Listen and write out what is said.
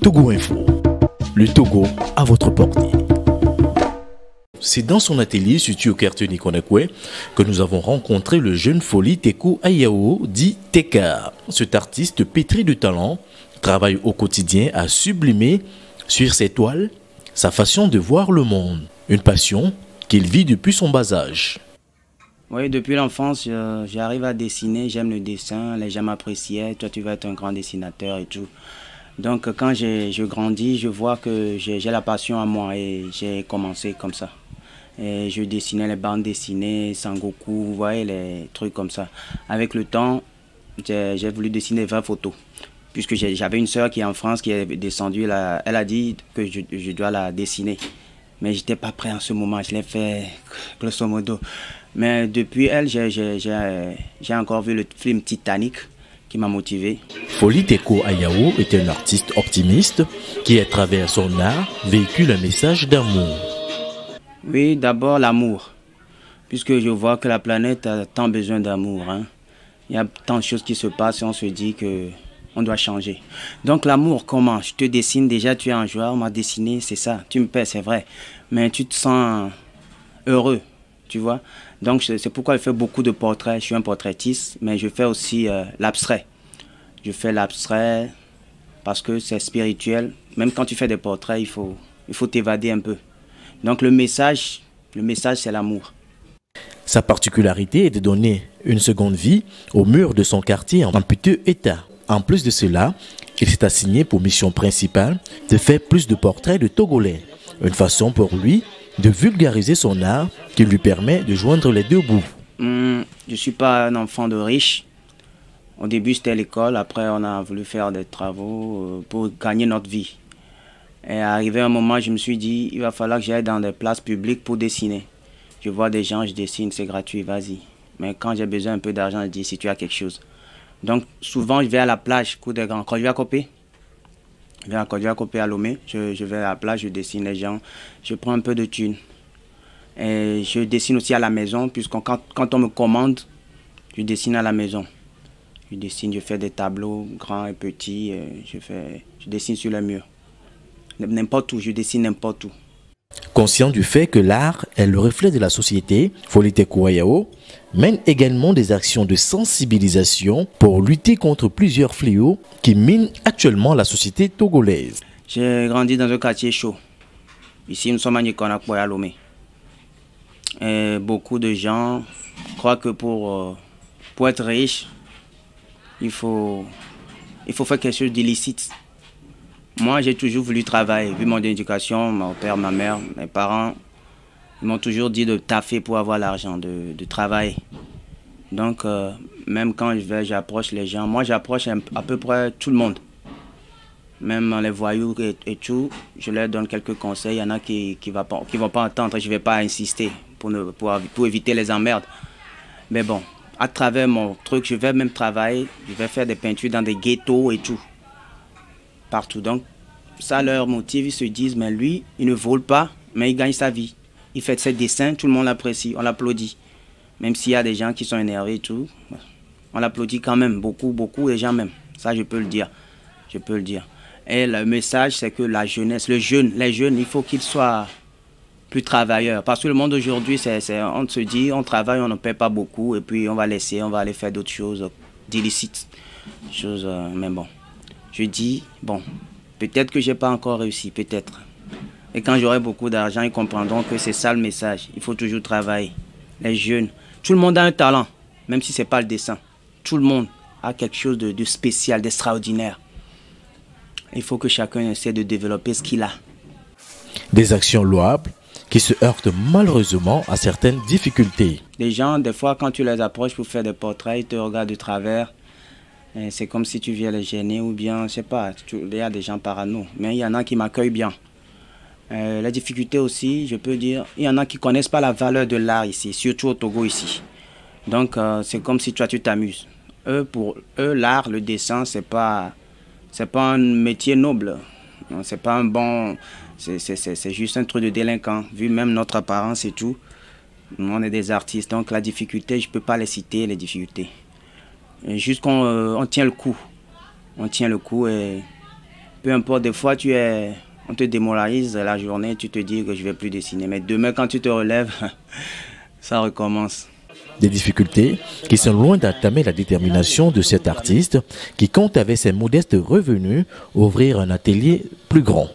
Togo Info, le Togo à votre portée. C'est dans son atelier situé au quartier Nikonakwe que nous avons rencontré le jeune Foli Teku Ayao, dit Teka. Cet artiste pétri de talent travaille au quotidien à sublimer sur ses toiles sa façon de voir le monde. Une passion qu'il vit depuis son bas âge. Oui, depuis l'enfance, j'arrive à dessiner, j'aime le dessin, les gens m'appréciaient, toi tu vas être un grand dessinateur et tout. Donc quand je grandis, je vois que j'ai la passion à moi et j'ai commencé comme ça. Et je dessinais les bandes dessinées, Sangoku, vous voyez, les trucs comme ça. Avec le temps, j'ai voulu dessiner des vraies photos. Puisque j'avais une sœur qui est en France, qui est descendue, elle a dit que je dois la dessiner. Mais je n'étais pas prêt en ce moment, je l'ai fait grosso modo. Mais depuis elle, j'ai encore vu le film Titanic qui m'a motivé. Foli Teku Ayao est un artiste optimiste qui, à travers son art, véhicule un message d'amour. Oui, d'abord l'amour. Puisque je vois que la planète a tant besoin d'amour. Hein. Il y a tant de choses qui se passent et on se dit qu'on doit changer. Donc l'amour, comment? Je te dessine, déjà tu es un joueur, on m'a dessiné, c'est ça. Tu me paies, c'est vrai. Mais tu te sens heureux, tu vois. Donc c'est pourquoi je fais beaucoup de portraits. Je suis un portraitiste, mais je fais aussi l'abstrait. Je fais l'abstrait parce que c'est spirituel. Même quand tu fais des portraits, il faut t'évader un peu. Donc le message c'est l'amour. Sa particularité est de donner une seconde vie aux murs de son quartier en piteux état. En plus de cela, il s'est assigné pour mission principale de faire plus de portraits de Togolais. Une façon pour lui de vulgariser son art qui lui permet de joindre les deux bouts. Je ne suis pas un enfant de riche. Au début, c'était l'école. Après, on a voulu faire des travaux pour gagner notre vie. Et arrivé un moment, je me suis dit, il va falloir que j'aille dans des places publiques pour dessiner. Je vois des gens, je dessine, c'est gratuit, vas-y. Mais quand j'ai besoin un peu d'argent, je dis, si tu as quelque chose. Donc, souvent, je vais à la plage, coup des grands. Quand je vais à Copé, à Lomé, je vais à la plage, je dessine les gens, je prends un peu de thunes. Et je dessine aussi à la maison, puisque quand on me commande, je dessine à la maison. Je dessine, je fais des tableaux grands et petits, je dessine sur les murs. N'importe où, je dessine n'importe où. Conscient du fait que l'art est le reflet de la société, Foli Teku Ayao mène également des actions de sensibilisation pour lutter contre plusieurs fléaux qui minent actuellement la société togolaise. J'ai grandi dans un quartier chaud. Ici, nous sommes à Nikonakwe, à Lomé. Et beaucoup de gens croient que pour être riche, il faut faire quelque chose d'illicite. Moi, j'ai toujours voulu travailler. Vu mon éducation, mon père, ma mère, mes parents, ils m'ont toujours dit de taffer pour avoir l'argent, de travailler. Donc, même quand j'approche les gens, moi j'approche à peu près tout le monde. Même les voyous et tout, je leur donne quelques conseils. Il y en a qui vont pas entendre, je ne vais pas insister pour éviter les emmerdes. Mais bon, à travers mon truc, je vais même travailler, je vais faire des peintures dans des ghettos et tout. Partout. Donc, ça leur motive, ils se disent, mais lui, il ne vole pas, mais il gagne sa vie. Il fait ses dessins, tout le monde l'apprécie, on l'applaudit. Même s'il y a des gens qui sont énervés et tout, on l'applaudit quand même, beaucoup, les gens même. Ça, je peux le dire. Je peux le dire. Et le message, c'est que la jeunesse, les jeunes, il faut qu'ils soient plus travailleurs. Parce que le monde aujourd'hui, on se dit, on travaille, on ne paie pas beaucoup, et puis on va aller faire d'autres choses d'illicites. Mais bon. Je dis, bon, peut-être que je n'ai pas encore réussi, peut-être. Et quand j'aurai beaucoup d'argent, ils comprendront que c'est ça le message. Il faut toujours travailler. Les jeunes, tout le monde a un talent, même si ce n'est pas le dessin. Tout le monde a quelque chose de spécial, d'extraordinaire. Il faut que chacun essaie de développer ce qu'il a. Des actions louables qui se heurtent malheureusement à certaines difficultés. Les gens, des fois, quand tu les approches pour faire des portraits, ils te regardent de travers. C'est comme si tu viens les gêner ou bien, je ne sais pas, il y a des gens parano, mais il y en a qui m'accueillent bien. La difficulté aussi, je peux dire, il y en a qui ne connaissent pas la valeur de l'art ici, surtout au Togo ici. Donc c'est comme si toi tu t'amuses. Pour eux, l'art, le dessin, c'est pas un métier noble. C'est pas un bon, c'est juste un truc de délinquant. Vu même notre apparence et tout, on est des artistes. Donc la difficulté, je ne peux pas les citer, les difficultés. Juste qu'on tient le coup. On tient le coup et peu importe, des fois on te démoralise la journée, tu te dis que je ne vais plus dessiner. Mais demain, quand tu te relèves, ça recommence. Des difficultés qui sont loin d'entamer la détermination de cet artiste qui compte avec ses modestes revenus ouvrir un atelier plus grand.